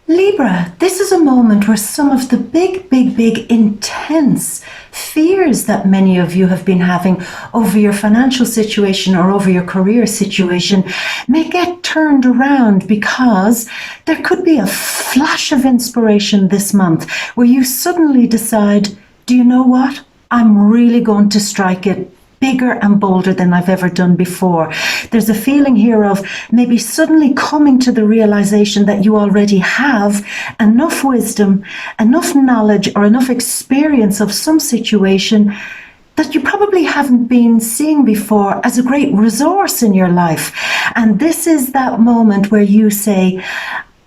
Libra, this is a moment where some of the big, intense fears that many of you have been having over your financial situation or over your career situation may get turned around, because there could be a flash of inspiration this month where you suddenly decide, do you know what? I'm really going to strike it bigger and bolder than I've ever done before. There's a feeling here of maybe suddenly coming to the realization that you already have enough wisdom, enough knowledge, or enough experience of some situation that you probably haven't been seeing before as a great resource in your life. And this is that moment where you say,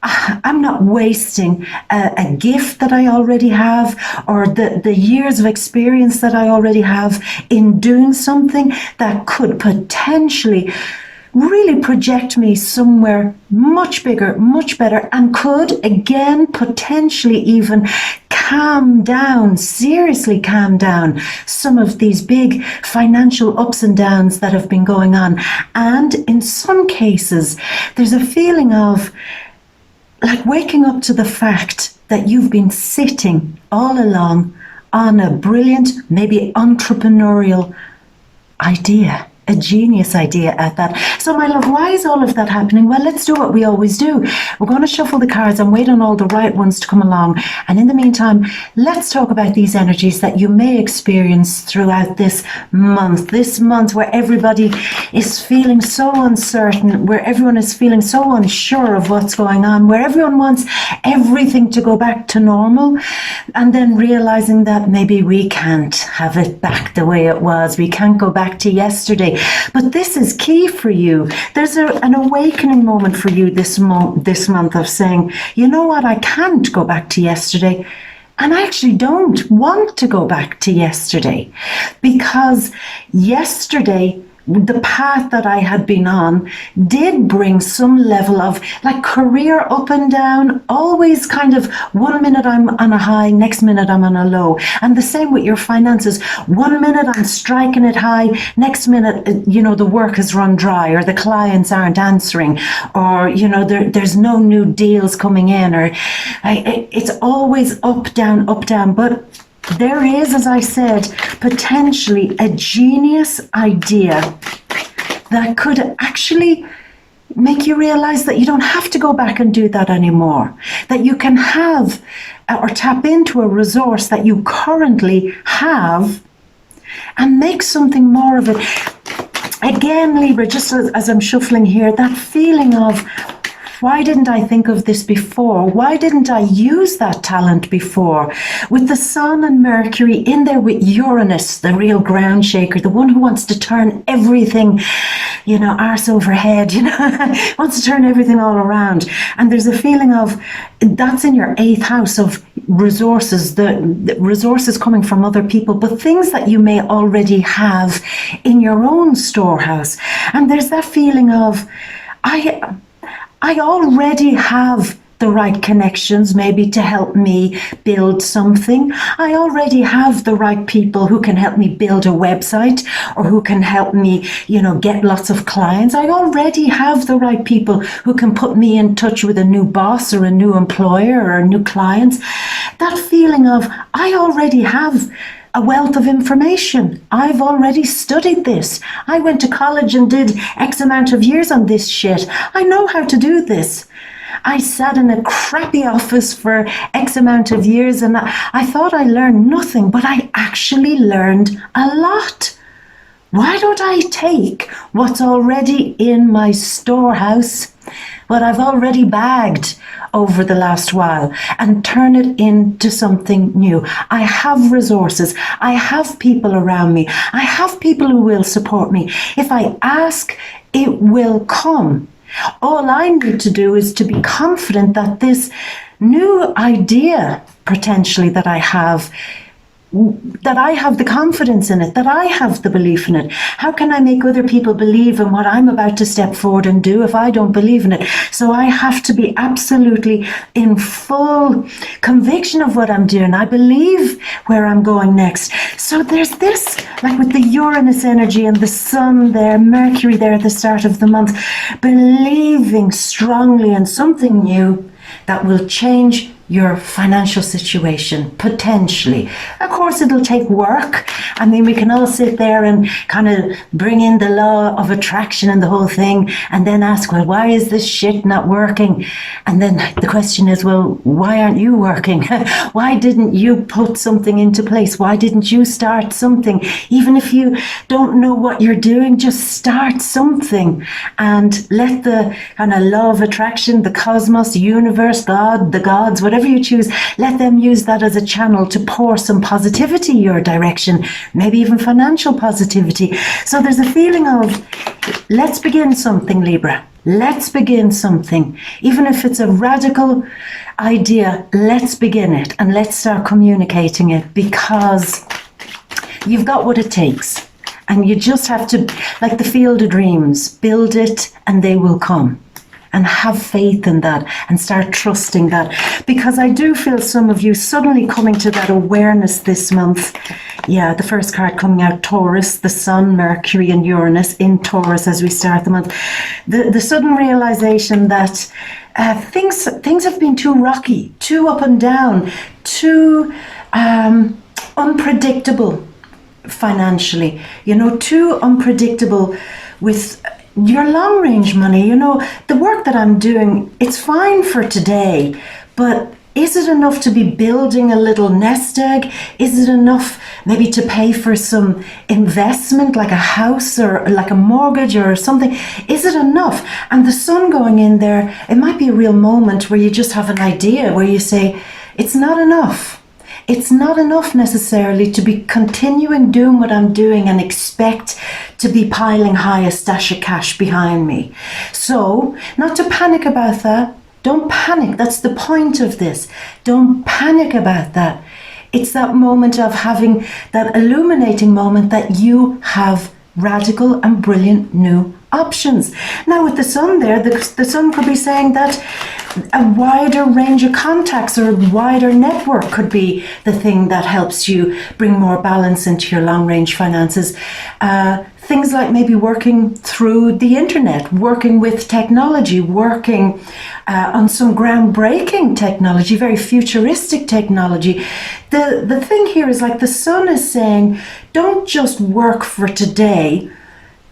I'm not wasting a gift that I already have, or the years of experience that I already have in doing something that could potentially really project me somewhere much bigger, much better, and could again potentially even seriously calm down some of these big financial ups and downs that have been going on. And in some cases, there's a feeling of like waking up to the fact that you've been sitting all along on a brilliant, maybe entrepreneurial idea, a genius idea at that. So my love, why is all of that happening? Well, let's do what we always do. We're going to shuffle the cards and wait on all the right ones to come along. And in the meantime, let's talk about these energies that you may experience throughout this month where everybody is feeling so uncertain, where everyone is feeling so unsure of what's going on, where everyone wants everything to go back to normal, and then realizing that maybe we can't have it back the way it was. We can't go back to yesterday. But this is key for you. There's an awakening moment for you this month of saying, you know what, I can't go back to yesterday. And I actually don't want to go back to yesterday, because yesterday, the path that I had been on did bring some level of like career up and down, always kind of 1 minute I'm on a high, next minute I'm on a low. And the same with your finances. 1 minute I'm striking it high, next minute, the work has run dry, or the clients aren't answering, or, there's no new deals coming in, or it's always up, down, but there is, as I said, potentially a genius idea that could actually make you realize that you don't have to go back and do that anymore, that you can have or tap into a resource that you currently have and make something more of it. Again, Libra, just as I'm shuffling here, that feeling of, why didn't I think of this before? Why didn't I use that talent before? With the Sun and Mercury in there with Uranus, the real ground shaker, the one who wants to turn everything, arse over head, wants to turn everything all around. And there's a feeling of, that's in your 8th house of resources, the resources coming from other people, but things that you may already have in your own storehouse. And there's that feeling of, I already have the right connections maybe to help me build something. I already have the right people who can help me build a website, or who can help me, get lots of clients. I already have the right people who can put me in touch with a new boss or a new employer or new clients. That feeling of, I already have a wealth of information. I've already studied this. I went to college and did X amount of years on this shit. I know how to do this. I sat in a crappy office for X amount of years and I thought I learned nothing, but I actually learned a lot. Why don't I take what's already in my storehouse, what I've already bagged over the last while, and turn it into something new? I have resources. I have people around me. I have people who will support me. If I ask, it will come. All I need to do is to be confident that this new idea, potentially, that I have the confidence in it, that I have the belief in it. How can I make other people believe in what I'm about to step forward and do if I don't believe in it? So I have to be absolutely in full conviction of what I'm doing. I believe where I'm going next. So there's this, like with the Uranus energy and the Sun there, Mercury there at the start of the month, believing strongly in something new, that will change your financial situation, potentially. Of course, it'll take work. I mean, we can all sit there and kind of bring in the law of attraction and the whole thing, and then ask, well, why is this shit not working? And then the question is, well, why aren't you working? Why didn't you put something into place? Why didn't you start something? Even if you don't know what you're doing, just start something and let the kind of law of attraction, the cosmos, the universe, God, the gods, whatever you choose, let them use that as a channel to pour some positivity your direction, maybe even financial positivity. So there's a feeling of, let's begin something, Libra. Let's begin something. Even if it's a radical idea, let's begin it and let's start communicating it, because you've got what it takes. And you just have to, like the field of dreams, build it and they will come. And have faith in that and start trusting that. Because I do feel some of you suddenly coming to that awareness this month. Yeah, the first card coming out, Taurus, the Sun, Mercury and Uranus in Taurus as we start the month. The sudden realization that things have been too rocky, too up and down, too unpredictable financially, too unpredictable with your long range money. The work that I'm doing, it's fine for today, but is it enough to be building a little nest egg? Is it enough maybe to pay for some investment like a house or like a mortgage or something? Is it enough? And the sun going in there, it might be a real moment where you just have an idea where you say, it's not enough. It's not enough necessarily to be continuing doing what I'm doing and expect to be piling high a stash of cash behind me. So, not to panic about that. Don't panic. That's the point of this. Don't panic about that. It's that moment of having that illuminating moment that you have radical and brilliant new options. Now with the sun there, the sun could be saying that a wider range of contacts or a wider network could be the thing that helps you bring more balance into your long range finances. Things like maybe working through the internet, working with technology, working on some groundbreaking technology, very futuristic technology. The thing here is like the sun is saying, don't just work for today,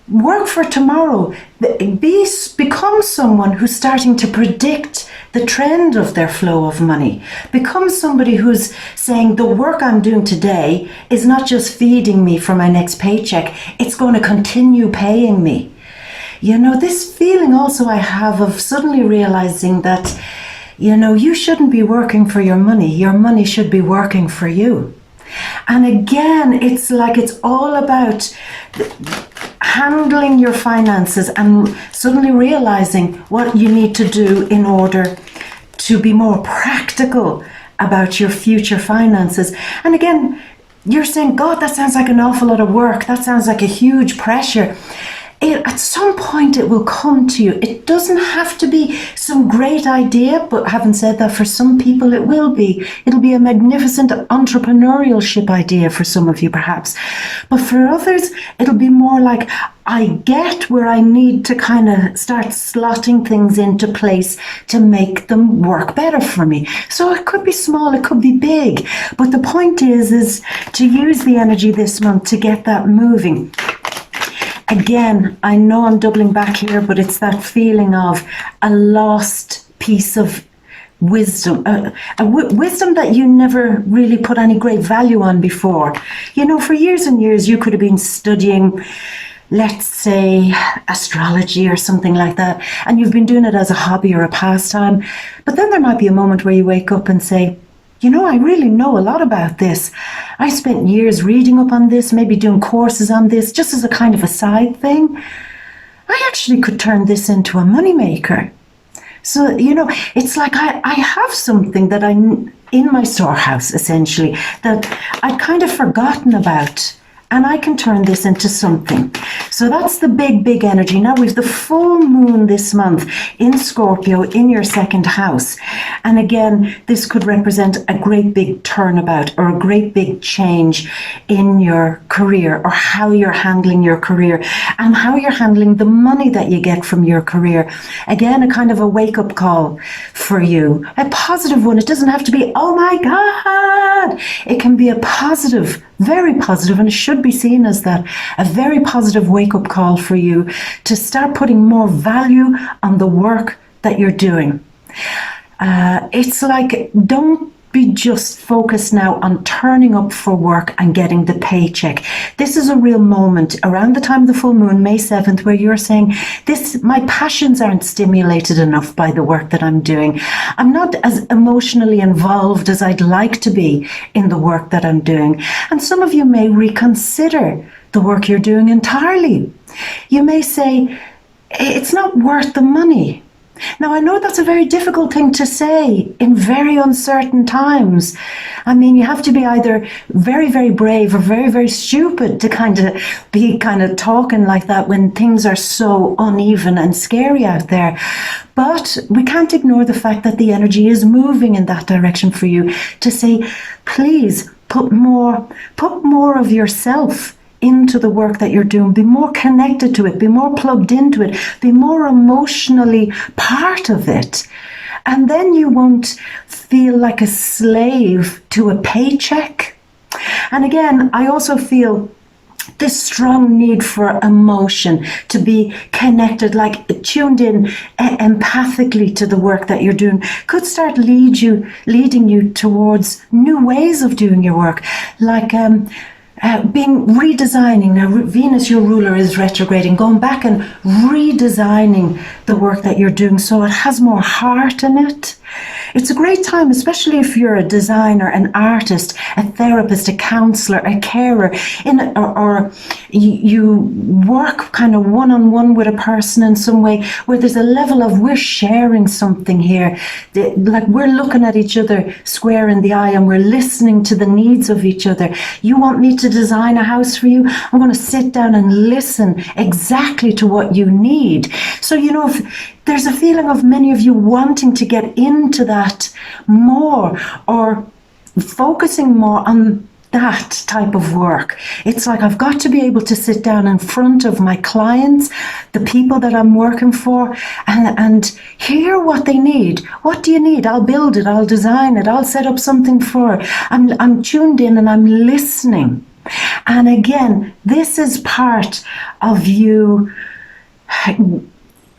work for tomorrow. Become someone who's starting to predict the trend of their flow of money. Become somebody who's saying the work I'm doing today is not just feeding me for my next paycheck, it's going to continue paying me. This feeling also I have of suddenly realizing that, you shouldn't be working for your money should be working for you. And again, it's like it's all about handling your finances and suddenly realizing what you need to do in order to be more practical about your future finances. And again, you're saying, God, that sounds like an awful lot of work. That sounds like a huge pressure. At some point it will come to you. It doesn't have to be some great idea, but having said that, for some people it will be. It'll be a magnificent entrepreneurship idea for some of you perhaps. But for others, it'll be more like, I get where I need to kind of start slotting things into place to make them work better for me. So it could be small, it could be big. But the point is to use the energy this month to get that moving. Again, I know I'm doubling back here, but it's that feeling of a lost piece of wisdom, wisdom that you never really put any great value on before. For years and years, you could have been studying, let's say, astrology or something like that, and you've been doing it as a hobby or a pastime. But then there might be a moment where you wake up and say, I really know a lot about this. I spent years reading up on this, maybe doing courses on this, just as a kind of a side thing. I actually could turn this into a moneymaker. So, it's like I have something that in my storehouse, essentially, that I'd kind of forgotten about. and I can turn this into something. So that's the big energy. Now we've the full moon this month in Scorpio in your second house. And again, this could represent a great big turnabout or a great big change in your career, or how you're handling your career and how you're handling the money that you get from your career. Again, a kind of a wake-up call for you, a positive one. It doesn't have to be, oh my God. It can be a positive, very positive, and it should be seen as that, a very positive wake-up call for you to start putting more value on the work that you're doing. It's like, don't be just focused now on turning up for work and getting the paycheck. This is a real moment around the time of the full moon, May 7th, where you're saying, my passions aren't stimulated enough by the work that I'm doing. I'm not as emotionally involved as I'd like to be in the work that I'm doing. And some of you may reconsider the work you're doing entirely. You may say, it's not worth the money. Now, I know that's a very difficult thing to say in very uncertain times. I mean, you have to be either very, very brave or very, very stupid to kind of be talking like that when things are so uneven and scary out there. But we can't ignore the fact that the energy is moving in that direction for you to say, please put more of yourself into the work that you're doing. Be more connected to it, be more plugged into it, be more emotionally part of it. And then you won't feel like a slave to a paycheck. And again, I also feel this strong need for emotion, to be connected, like tuned in empathically to the work that you're doing, could start leading you towards new ways of doing your work, like redesigning. Now Venus, your ruler, is retrograding, going back and redesigning the work that you're doing so it has more heart in it. It's a great time, especially if you're a designer, an artist, a therapist, a counselor, a carer, or you work kind of one-on-one with a person in some way where there's a level of, we're sharing something here, like we're looking at each other square in the eye and we're listening to the needs of each other. You want me to design a house for you? I'm going to sit down and listen exactly to what you need. So, if there's a feeling of many of you wanting to get into that more, or focusing more on that type of work. It's like, I've got to be able to sit down in front of my clients, the people that I'm working for, and hear what they need. What do you need? I'll build it, I'll design it, I'll set up something for it. I'm tuned in and I'm listening. And again, this is part of you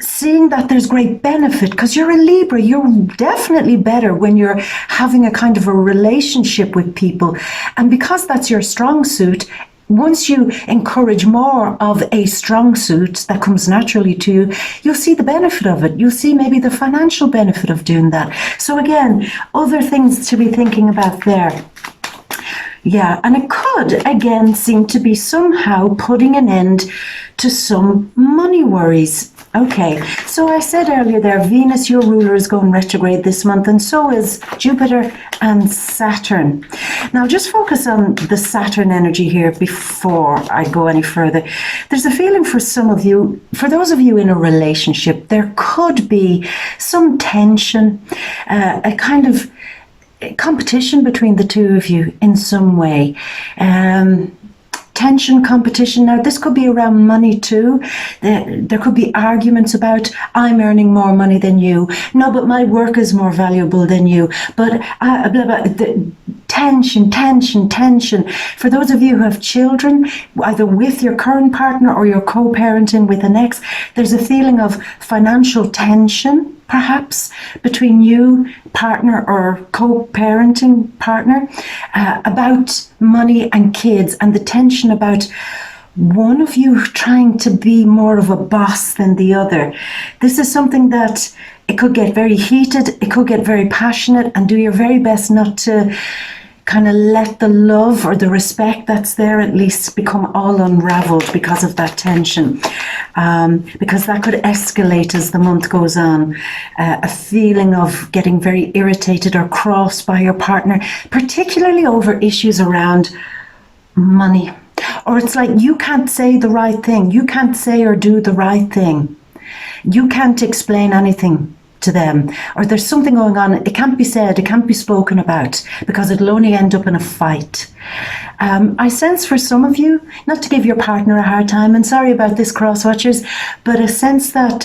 seeing that there's great benefit, because you're a Libra. You're definitely better when you're having a kind of a relationship with people. And because that's your strong suit, once you encourage more of a strong suit that comes naturally to you, you'll see the benefit of it. You'll see maybe the financial benefit of doing that. So again, other things to be thinking about there. Yeah, and it could, again, seem to be somehow putting an end to some money worries. Okay, so I said earlier there, Venus, your ruler, is going retrograde this month, and so is Jupiter and Saturn. Now, just focus on the Saturn energy here before I go any further. There's a feeling for some of you, for those of you in a relationship, there could be some tension, a kind of competition between the two of you in some way. Tension, competition. Now, this could be around money too. There could be arguments about, I'm earning more money than you. No, but my work is more valuable than you. But blah, blah. Tension. For those of you who have children, either with your current partner or you're co-parenting with an ex, there's a feeling of financial tension, perhaps, between you, partner or co-parenting partner, about money and kids, and the tension about one of you trying to be more of a boss than the other. This is something that it could get very heated, it could get very passionate, and do your very best not to kind of let the love or the respect that's there at least become all unraveled because of that tension, because that could escalate as the month goes on. A feeling of getting very irritated or crossed by your partner, particularly over issues around money, Or it's like you can't say the right thing. You can't say or do the right thing. You can't explain anything to them. Or there's something going on. It can't be said. It can't be spoken about because it'll only end up in a fight. I sense for some of you, not to give your partner a hard time, and sorry about this, crosswatchers, but a sense that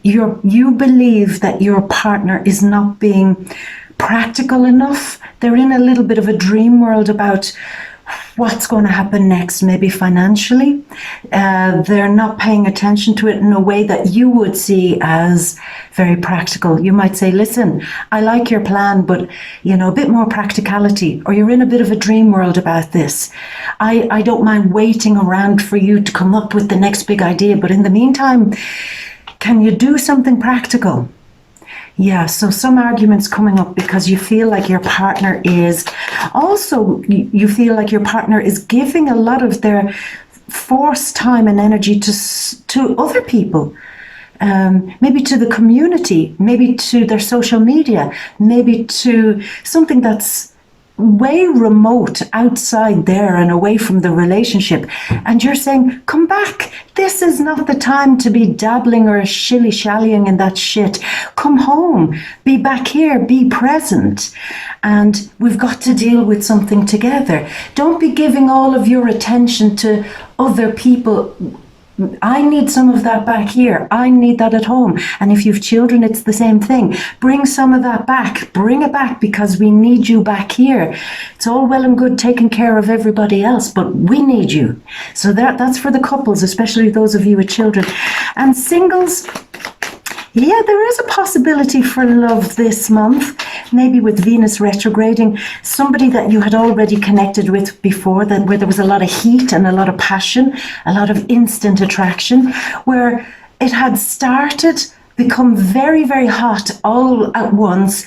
you believe that your partner is not being practical enough. They're in a little bit of a dream world about what's going to happen next, maybe financially. They're not paying attention to it in a way that you would see as very practical. You might say, listen, I like your plan, but a bit more practicality, or you're in a bit of a dream world about this. I don't mind waiting around for you to come up with the next big idea, but in the meantime, can you do something practical? Yeah, so some arguments coming up because you feel like your partner is also, you feel like your partner is giving a lot of their forced time and energy to other people. Maybe to the community, maybe to their social media, maybe to something that's way remote outside there and away from the relationship. And you're saying, come back. This is not the time to be dabbling or shilly-shallying in that shit. Come home. Be back here. Be present. And we've got to deal with something together. Don't be giving all of your attention to other people. I need some of that back here. I need that at home. And if you've children, it's the same thing. Bring some of that back. Bring it back because we need you back here. It's all well and good taking care of everybody else, but we need you. So that's for the couples, especially those of you with children. And singles, yeah, there is a possibility for love this month. Maybe with Venus retrograding, somebody that you had already connected with before, where there was a lot of heat and a lot of passion, a lot of instant attraction, where it had started, become very, very hot all at once,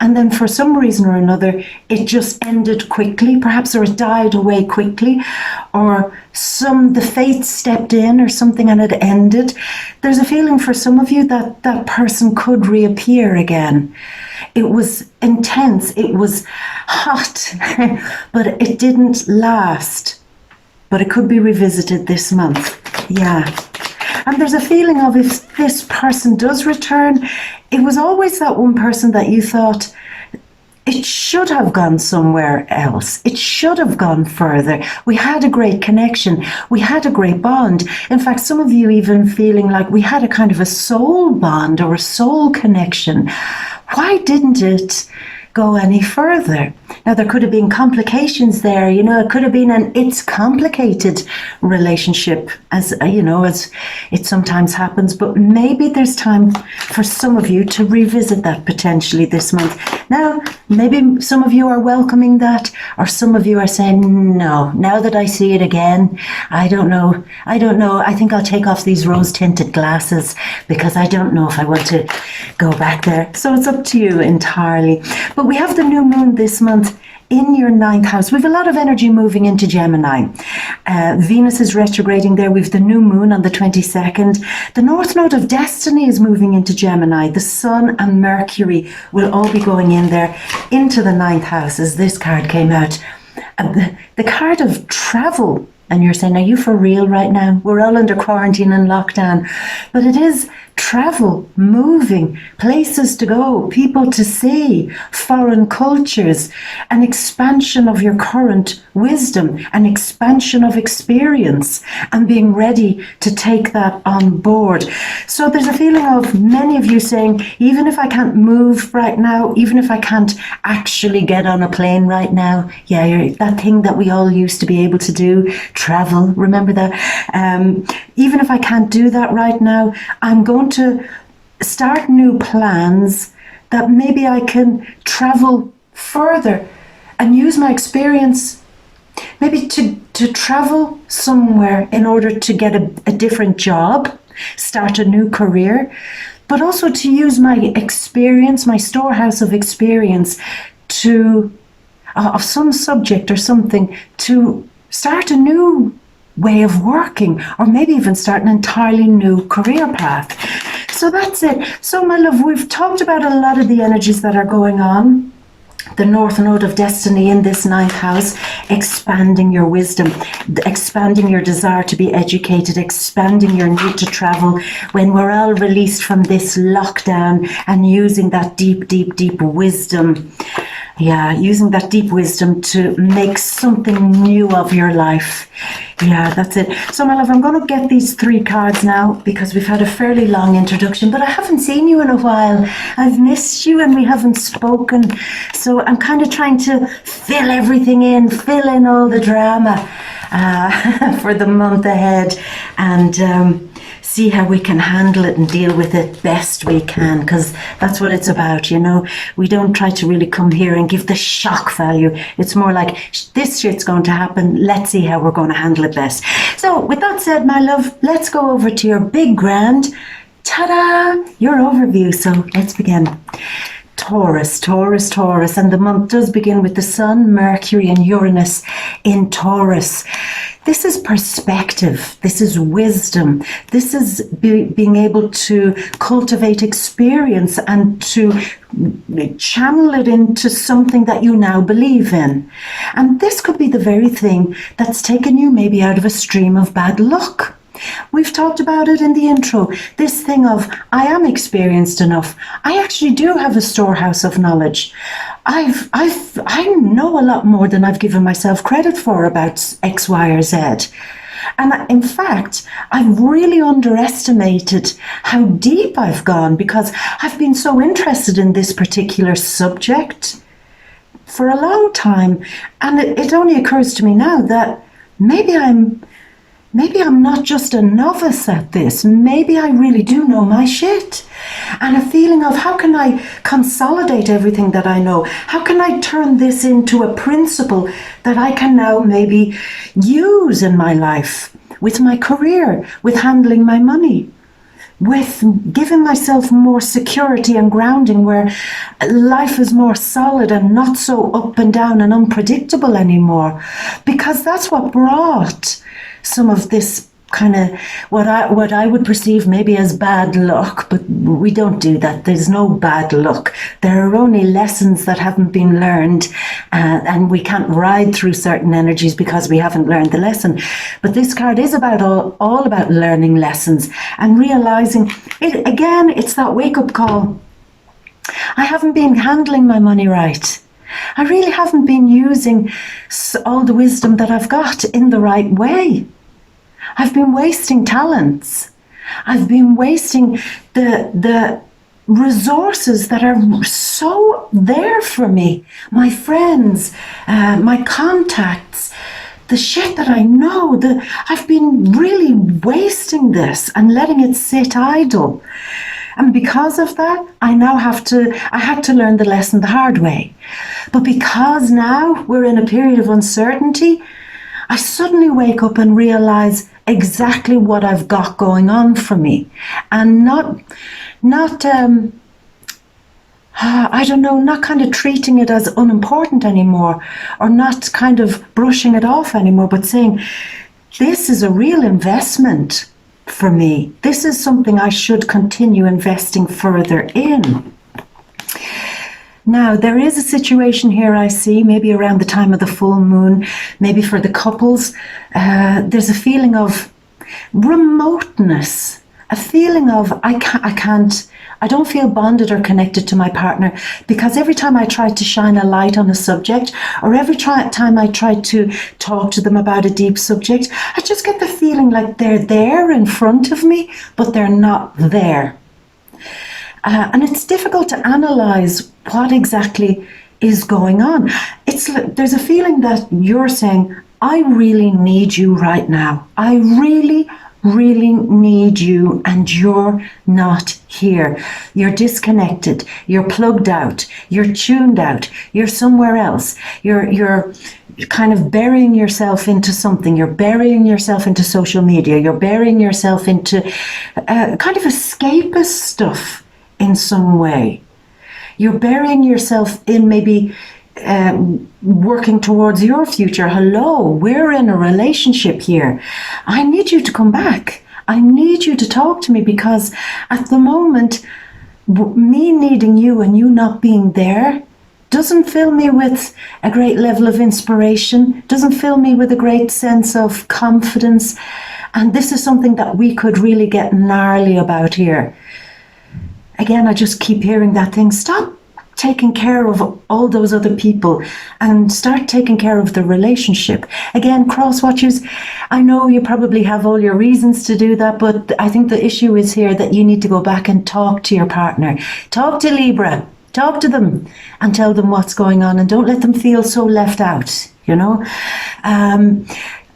and then for some reason or another, it just ended quickly, perhaps, or it died away quickly, or the fates stepped in or something and it ended. There's a feeling for some of you that that person could reappear again. It was intense, it was hot, but it didn't last. But it could be revisited this month. Yeah. And there's a feeling of if this person does return, it was always that one person that you thought, it should have gone somewhere else. It should have gone further. We had a great connection. We had a great bond. In fact, some of you even feeling like we had a kind of a soul bond or a soul connection. Why didn't it go any further? Now, there could have been complications there. It could have been an it's complicated relationship, as it sometimes happens. But maybe there's time for some of you to revisit that potentially this month. Now, maybe some of you are welcoming that, or some of you are saying, no, now that I see it again, I don't know. I think I'll take off these rose-tinted glasses because I don't know if I want to go back there. So it's up to you entirely. But we have the new moon this month in your 9th house. We've a lot of energy moving into Gemini. Venus is retrograding there. We've the new moon on the 22nd. The North Node of Destiny is moving into Gemini. The Sun and Mercury will all be going in there into the 9th house as this card came out. The card of travel. And you're saying, are you for real right now? We're all under quarantine and lockdown. But it is travel, moving, places to go, people to see, foreign cultures, an expansion of your current wisdom, an expansion of experience, and being ready to take that on board. So there's a feeling of many of you saying, even if I can't move right now, even if I can't actually get on a plane right now, that thing that we all used to be able to do, travel, remember that? Even if I can't do that right now, I'm going to start new plans that maybe I can travel further and use my experience maybe to travel somewhere in order to get a different job, start a new career, but also to use my experience, my storehouse of experience of some subject or something to start a new way of working, or maybe even start an entirely new career path. So that's it. So my love, we've talked about a lot of the energies that are going on the North Node of Destiny in this ninth house, expanding your wisdom, expanding your desire to be educated, expanding your need to travel when we're all released from this lockdown, and using that deep, deep, deep wisdom. Yeah, using that deep wisdom to make something new of your life. Yeah, that's it. So, my love, I'm going to get these 3 cards now because we've had a fairly long introduction, but I haven't seen you in a while. I've missed you and we haven't spoken. So I'm kind of trying to fill everything in, fill in all the drama for the month ahead, and see how we can handle it and deal with it best we can, because that's what it's about, you know. We don't try to really come here and give the shock value. It's more like, this shit's going to happen, let's see how we're going to handle it best. So with that said, my love, let's go over to your big grand, ta-da, your overview. So let's begin. Taurus, Taurus, Taurus, and the month does begin with the Sun, Mercury and Uranus in Taurus. This is perspective, this is wisdom, this is being able to cultivate experience and to channel it into something that you now believe in. And this could be the very thing that's taken you maybe out of a stream of bad luck. We've talked about it in the intro, this thing of, I am experienced enough. I actually do have a storehouse of knowledge. I know a lot more than I've given myself credit for about X, Y, or Z. And in fact, I've really underestimated how deep I've gone because I've been so interested in this particular subject for a long time. And it only occurs to me now that maybe I'm not just a novice at this. Maybe I really do know my shit. And a feeling of, how can I consolidate everything that I know? How can I turn this into a principle that I can now maybe use in my life, with my career, with handling my money, with giving myself more security and grounding, where life is more solid and not so up and down and unpredictable anymore. Because that's what brought some of this kind of what I would perceive maybe as bad luck, but we don't do that. There's no bad luck. There are only lessons that haven't been learned, and we can't ride through certain energies because we haven't learned the lesson. But this card is about all about learning lessons and realizing it again. It's that wake-up call. I haven't been handling my money right. I really haven't been using all the wisdom that I've got in the right way. I've been wasting talents. I've been wasting the resources that are so there for me. My friends, my contacts, the shit that I know. I've been really wasting this and letting it sit idle. And because of that, I had to learn the lesson the hard way. But because now we're in a period of uncertainty, I suddenly wake up and realize exactly what I've got going on for me, and not kind of treating it as unimportant anymore, or not kind of brushing it off anymore, but saying, this is a real investment for me. This is something I should continue investing further in. Now, there is a situation here I see, maybe around the time of the full moon, maybe for the couples, there's a feeling of remoteness, a feeling of I don't feel bonded or connected to my partner, because every time I try to shine a light on a subject, or every time I try to talk to them about a deep subject, I just get the feeling like they're there in front of me, but they're not there. And it's difficult to analyze what exactly is going on. There's a feeling that you're saying, I really need you right now. I really, really need you, and you're not here. You're disconnected. You're plugged out. You're tuned out. You're somewhere else. You're kind of burying yourself into something. You're burying yourself into social media. You're burying yourself into kind of escapist stuff in some way. You're burying yourself in maybe working towards your future. Hello, we're in a relationship here. I need you to come back. I need you to talk to me, because at the moment, me needing you and you not being there doesn't fill me with a great level of inspiration, doesn't fill me with a great sense of confidence. And this is something that we could really get gnarly about here. Again, I just keep hearing that thing. Stop taking care of all those other people and start taking care of the relationship. Again, cross watchers, I know you probably have all your reasons to do that, but I think the issue is here that you need to go back and talk to your partner. Talk to Libra. Talk to them and tell them what's going on, and don't let them feel so left out, you know.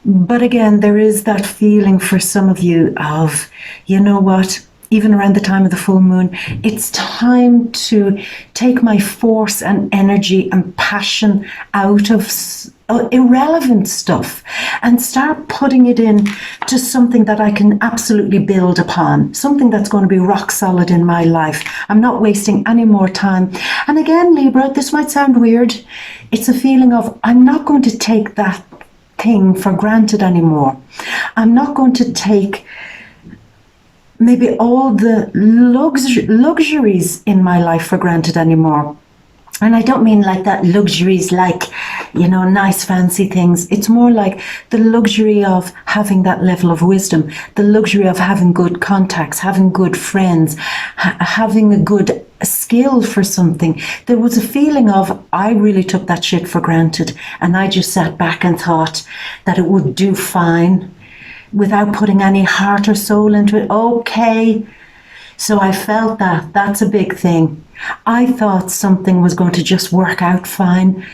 But again, there is that feeling for some of you of, you know what, even around the time of the full moon, it's time to take my force and energy and passion out of irrelevant stuff and start putting it in to something that I can absolutely build upon, something that's going to be rock solid in my life. I'm not wasting any more time. And again, Libra, this might sound weird. It's a feeling of, I'm not going to take that thing for granted anymore. I'm not going to take maybe all the luxuries in my life for granted anymore. And I don't mean like that luxuries like, you know, nice fancy things. It's more like the luxury of having that level of wisdom, the luxury of having good contacts, having good friends, having a good skill for something. There was a feeling of, I really took that shit for granted, and I just sat back and thought that it would do fine without putting any heart or soul into it. Okay. So I felt that. That's a big thing. I thought something was going to just work out fine.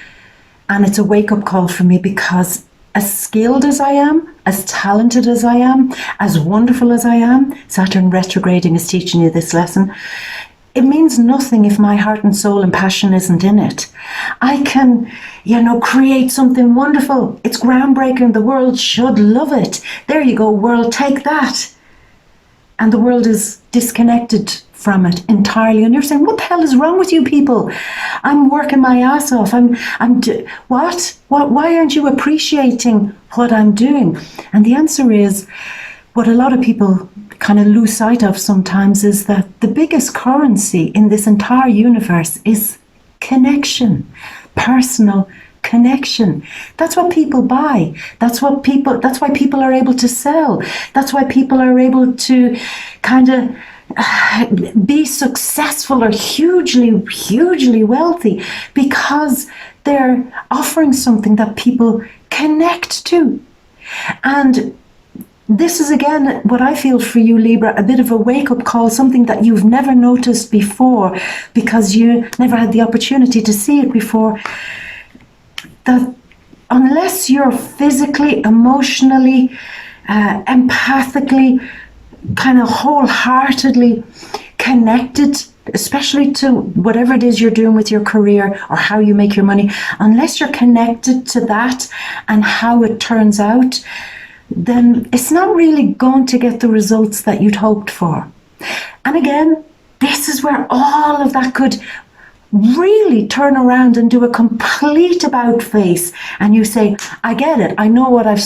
And it's a wake-up call for me, because as skilled as I am, as talented as I am, as wonderful as I am, Saturn retrograding is teaching you this lesson. It means nothing if my heart and soul and passion isn't in it. I can, you know, create something wonderful. It's groundbreaking. The world should love it. There you go, world, take that. And the world is disconnected from it entirely. And you're saying, what the hell is wrong with you people? I'm working my ass off. What? Why aren't you appreciating what I'm doing? And the answer is, what a lot of people kind of lose sight of sometimes is that the biggest currency in this entire universe is connection, personal connection. That's what people buy. That's why people are able to sell. That's why people are able to kind of be successful or hugely wealthy, because they're offering something that people connect to. And this is, again, what I feel for you, Libra, a bit of a wake-up call, something that you've never noticed before because you never had the opportunity to see it before. That unless you're physically, emotionally, empathically, kind of wholeheartedly connected, especially to whatever it is you're doing with your career or how you make your money, unless you're connected to that and how it turns out, then it's not really going to get the results that you'd hoped for. And again, this is where all of that could really turn around and do a complete about face, and you say, I get it, I know what I'm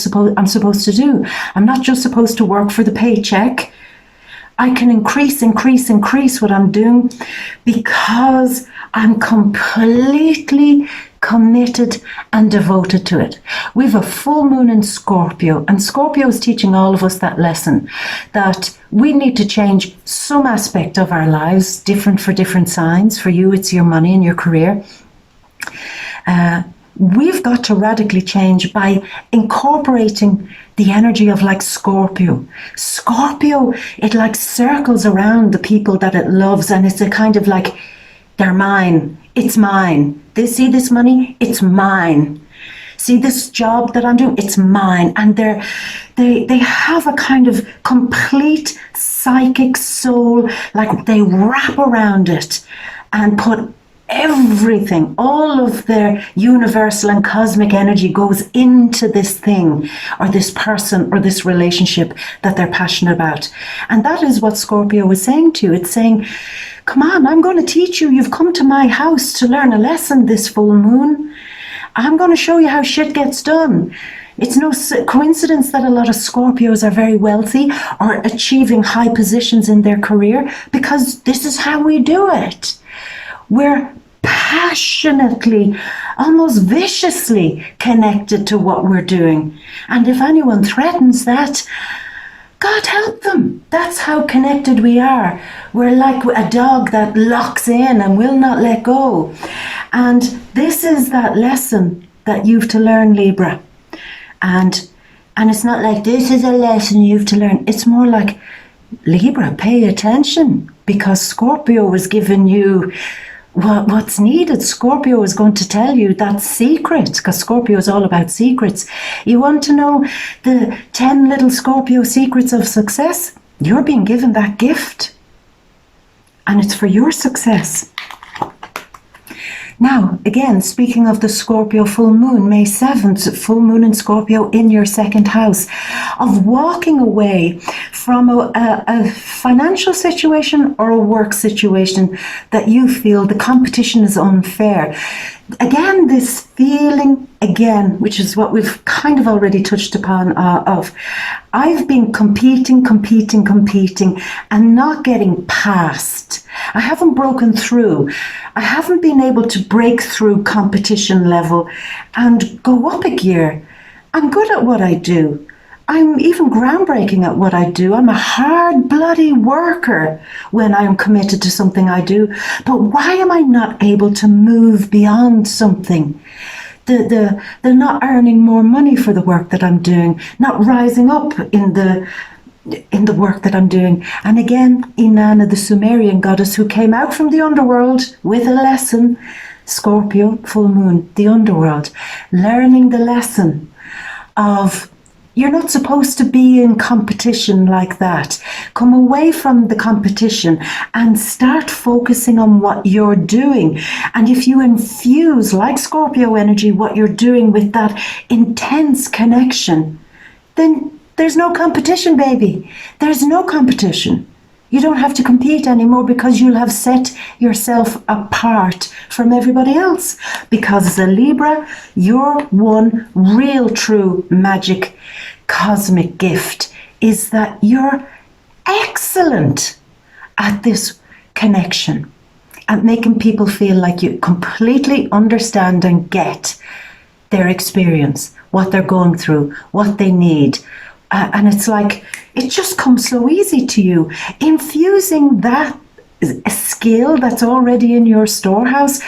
supposed to do. I'm not just supposed to work for the paycheck. I can increase what I'm doing because I'm completely committed and devoted to it. We have a full moon in Scorpio, and Scorpio is teaching all of us that lesson, that we need to change some aspect of our lives, different for different signs. For you, it's your money and your career. We've got to radically change by incorporating the energy of like Scorpio. Scorpio, it like circles around the people that it loves, and it's a kind of like, they're mine, it's mine. They see this money, it's mine. See this job that I'm doing, it's mine. And they have a kind of complete psychic soul, like they wrap around it and put everything, all of their universal and cosmic energy goes into this thing or this person or this relationship that they're passionate about. And that is what Scorpio is saying to you. It's saying, come on, I'm going to teach you. You've come to my house to learn a lesson this full moon. I'm going to show you how shit gets done. It's no coincidence that a lot of Scorpios are very wealthy or achieving high positions in their career, because this is how we do it. We're passionately, almost viciously connected to what we're doing. And if anyone threatens that, God help them. That's how connected we are. We're like a dog that locks in and will not let go. And this is that lesson that you've to learn, Libra. And it's not like this is a lesson you've to learn. It's more like, Libra, pay attention, because Scorpio is giving you what's needed. Scorpio is going to tell you that secret, because Scorpio is all about secrets. You want to know the 10 little Scorpio secrets of success? You're being given that gift, and it's for your success. Now, again, speaking of the Scorpio full moon, May 7th, full moon in Scorpio in your second house, of walking away from a financial situation or a work situation that you feel the competition is unfair. Again, this feeling, again, which is what we've kind of already touched upon, of I've been competing and not getting past. I haven't broken through. I haven't been able to break through competition level and go up a gear. I'm good at what I do. I'm even groundbreaking at what I do. I'm a hard bloody worker when I'm committed to something I do. But why am I not able to move beyond something? The not earning more money for the work that I'm doing, not rising up in the work that I'm doing. And again, Inanna, the Sumerian goddess who came out from the underworld with a lesson, Scorpio, full moon, the underworld, learning the lesson of you're not supposed to be in competition like that. Come away from the competition and start focusing on what you're doing. And if you infuse, like Scorpio energy, what you're doing with that intense connection, then there's no competition, baby. There's no competition. You don't have to compete anymore, because you'll have set yourself apart from everybody else. Because as a Libra, your one real true magic cosmic gift is that you're excellent at this connection and making people feel like you completely understand and get their experience, what they're going through, what they need. And it's like, it just comes so easy to you. Infusing that skill that's already in your storehouse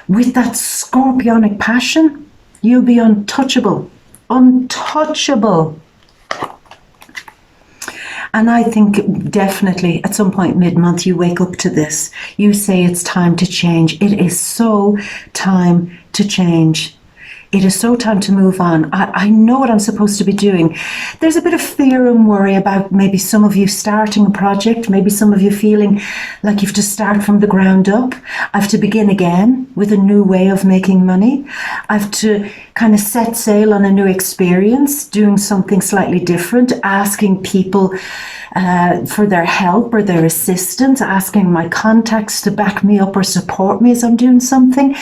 with that scorpionic passion, you'll be untouchable. Untouchable. And I think definitely at some point mid-month you wake up to this. You say it's time to change. It is so time to change. It is so time to move on. I know what I'm supposed to be doing. There's a bit of fear and worry about maybe some of you starting a project, maybe some of you feeling like you have to start from the ground up. I have to begin again with a new way of making money. I have to kind of set sail on a new experience, doing something slightly different, asking people for their help or their assistance, asking my contacts to back me up or support me as I'm doing something.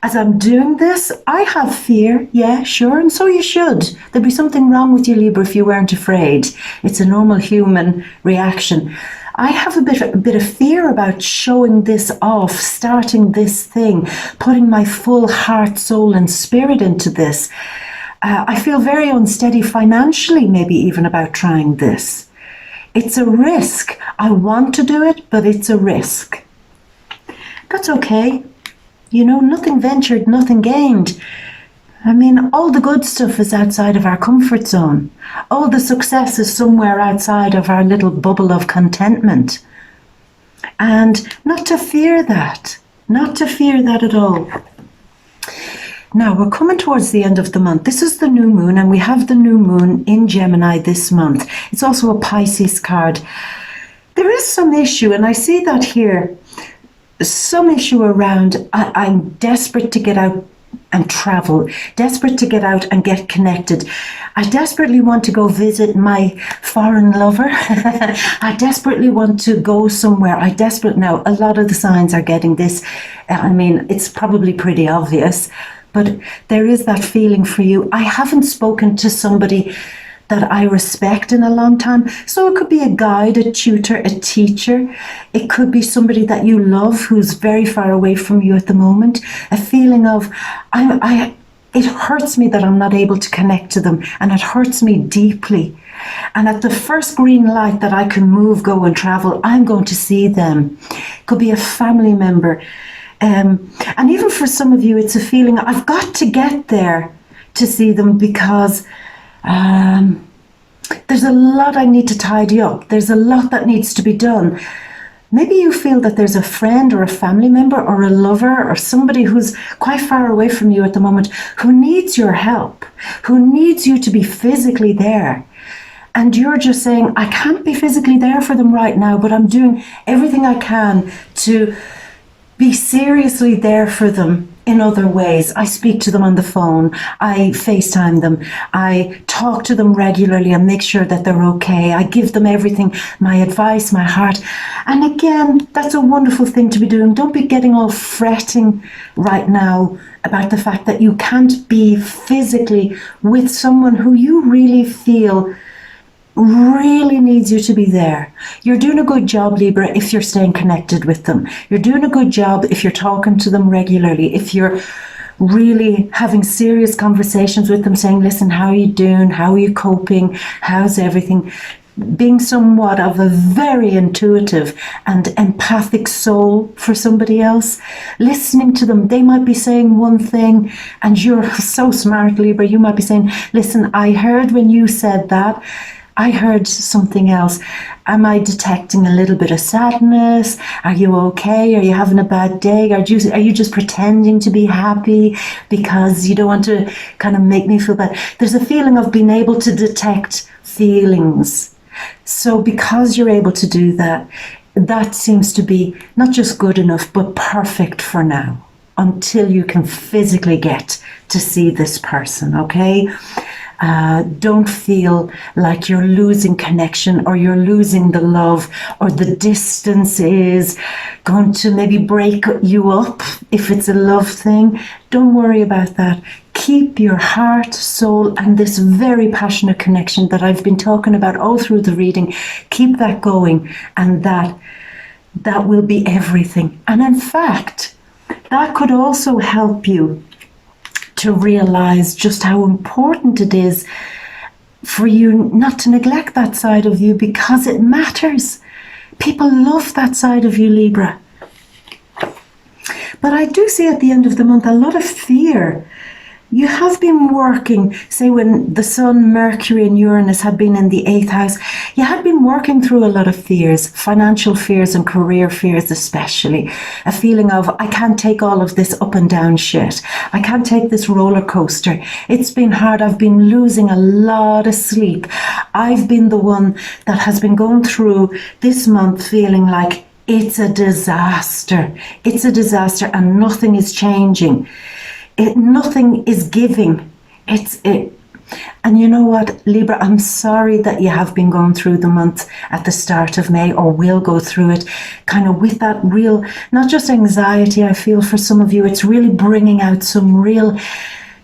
As I'm doing this, I have fear, yeah, sure, and so you should. There'd be something wrong with you, Libra, if you weren't afraid. It's a normal human reaction. I have a bit of fear about showing this off, starting this thing, putting my full heart, soul, and spirit into this. I feel very unsteady financially, maybe even about trying this. It's a risk. I want to do it, but it's a risk. That's okay. You know, nothing ventured, nothing gained. I mean, all the good stuff is outside of our comfort zone. All the success is somewhere outside of our little bubble of contentment. And not to fear that. Not to fear that at all. Now, we're coming towards the end of the month. This is the new moon, and we have the new moon in Gemini this month. It's also a Pisces card. There is some issue, and I see that here. Some issue around I'm desperate to get out and travel, desperate to get out and get connected. I desperately want to go visit my foreign lover. I desperately want to go somewhere. Now, a lot of the signs are getting this. I mean, it's probably pretty obvious, but there is that feeling for you. I haven't spoken to somebody that I respect in a long time. So it could be a guide, a tutor, a teacher. It could be somebody that you love who's very far away from you at the moment. A feeling of, it hurts me that I'm not able to connect to them, and it hurts me deeply. And at the first green light that I can move, go and travel, I'm going to see them. It could be a family member. And even for some of you, it's a feeling, I've got to get there to see them because there's a lot I need to tidy up. There's a lot that needs to be done. Maybe you feel that there's a friend or a family member or a lover or somebody who's quite far away from you at the moment who needs your help, who needs you to be physically there. And you're just saying, I can't be physically there for them right now, but I'm doing everything I can to be seriously there for them in other ways. I speak to them on the phone. I FaceTime them. I talk to them regularly and make sure that they're okay. I give them everything, my advice, my heart. And again, that's a wonderful thing to be doing. Don't be getting all fretting right now about the fact that you can't be physically with someone who you really feel really needs you to be there. You're doing a good job, Libra, if you're staying connected with them. You're doing a good job if you're talking to them regularly, if you're really having serious conversations with them, saying, listen, how are you doing? How are you coping? How's everything? Being somewhat of a very intuitive and empathic soul for somebody else, listening to them. They might be saying one thing and you're so smart, Libra, you might be saying, listen, I heard when you said that, I heard something else. Am I detecting a little bit of sadness? Are you okay? Are you having a bad day? Are you just pretending to be happy because you don't want to kind of make me feel bad? There's a feeling of being able to detect feelings. So because you're able to do that, that seems to be not just good enough, but perfect for now, until you can physically get to see this person, okay? Don't feel like you're losing connection or you're losing the love or the distance is going to maybe break you up if it's a love thing. Don't worry about that. Keep your heart, soul, and this very passionate connection that I've been talking about all through the reading. Keep that going, and that will be everything. And in fact, that could also help you to realize just how important it is for you not to neglect that side of you, because it matters. People love that side of you, Libra. But I do see at the end of the month a lot of fear. You have been working, say when the Sun, Mercury and Uranus had been in the 8th house, you had been working through a lot of fears, financial fears and career fears especially. A feeling of, I can't take all of this up and down shit. I can't take this roller coaster. It's been hard. I've been losing a lot of sleep. I've been the one that has been going through this month feeling like it's a disaster. It's a disaster and nothing is changing. Nothing is giving. And you know what, Libra, I'm sorry that you have been going through the month at the start of May, or will go through it, kind of with that real, not just anxiety I feel for some of you, it's really bringing out some real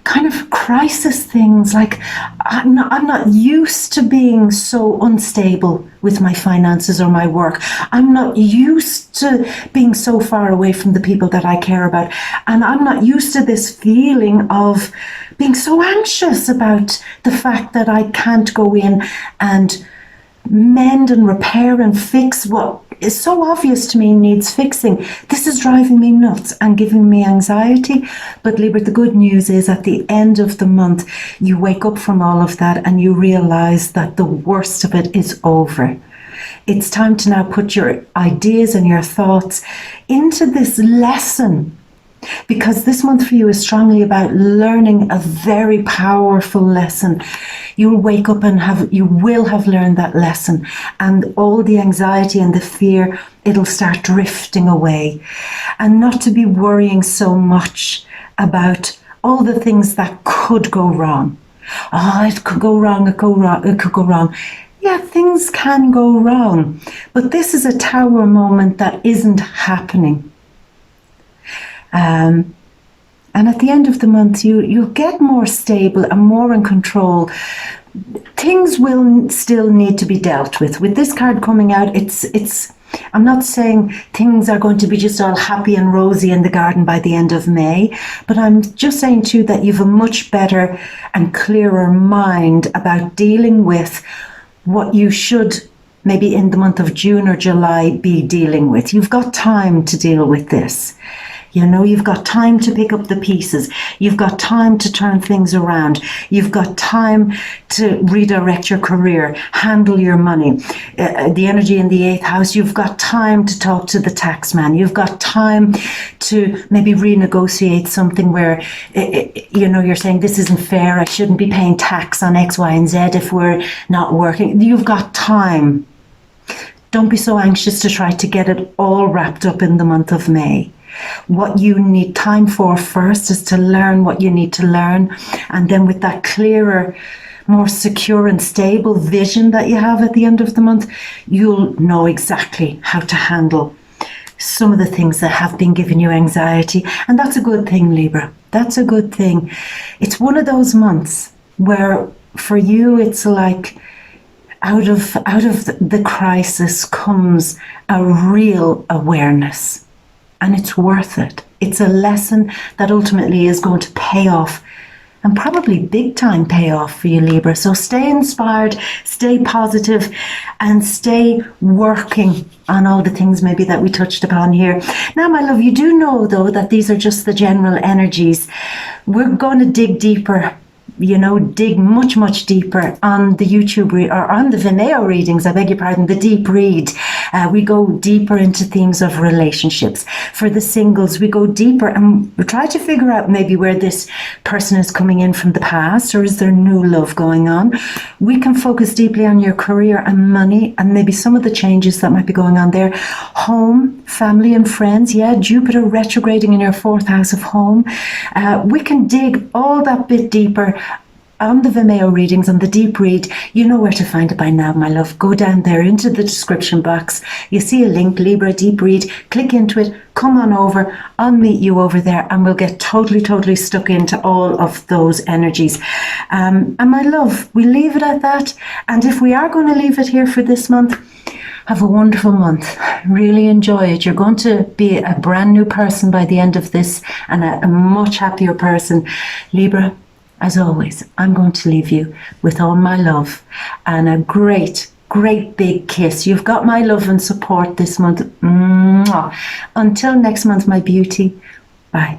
kind of crisis things, like I'm not used to being so unstable with my finances or my work. I'm not used to being so far away from the people that I care about. And I'm not used to this feeling of being so anxious about the fact that I can't go in and mend and repair and fix what is so obvious to me needs fixing. This is driving me nuts and giving me anxiety. But Libra, the good news is at the end of the month, you wake up from all of that and you realize that the worst of it is over. It's time to now put your ideas and your thoughts into this lesson, because this month for you is strongly about learning a very powerful lesson. You'll wake up and you will have learned that lesson, and all the anxiety and the fear, it'll start drifting away. And not to be worrying so much about all the things that could go wrong. It could go wrong, it could go wrong. Yeah, things can go wrong, but this is a tower moment that isn't happening. And at the end of the month, you'll get more stable and more in control. things will still need to be dealt with. With this card coming out, I'm not saying things are going to be just all happy and rosy in the garden by the end of May, but I'm just saying too that you've a much better and clearer mind about dealing with what you should maybe in the month of June or July be dealing with. You've got time to deal with this. You know, you've got time to pick up the pieces. You've got time to turn things around. You've got time to redirect your career, handle your money. The energy in the 8th house, you've got time to talk to the tax man. You've got time to maybe renegotiate something where, you know, you're saying this isn't fair. I shouldn't be paying tax on X, Y, and Z if we're not working. You've got time. Don't be so anxious to try to get it all wrapped up in the month of May. What you need time for first is to learn what you need to learn, and then with that clearer, more secure and stable vision that you have at the end of the month, you'll know exactly how to handle some of the things that have been giving you anxiety. And that's a good thing, Libra. That's a good thing. It's one of those months where for you it's like out of the crisis comes a real awareness. And it's worth it. It's a lesson that ultimately is going to pay off, and probably big time payoff for you, Libra. So stay inspired, stay positive, and stay working on all the things maybe that we touched upon here. Now, my love, you do know though that these are just the general energies. We're going to dig deeper, you know, dig much, much deeper on the YouTube or on the VIMEO readings, I beg your pardon, the deep read. We go deeper into themes of relationships. For the singles, we go deeper and we try to figure out maybe where this person is coming in from the past, or is there new love going on. We can focus deeply on your career and money and maybe some of the changes that might be going on there. Home, family and friends. Yeah, Jupiter retrograding in your 4th house of home. We can dig all that bit deeper on the VIMEO readings, on the deep read. You know where to find it by now, my love. Go down there into the description box. You see a link, Libra Deep Read. Click into it. Come on over. I'll meet you over there and we'll get totally stuck into all of those energies. And my love, we leave it at that. And if we are going to leave it here for this month, have a wonderful month. Really enjoy it. You're going to be a brand new person by the end of this, and a much happier person. Libra, as always, I'm going to leave you with all my love and a great big kiss. You've got my love and support this month. Mwah. Until next month, my beauty. Bye.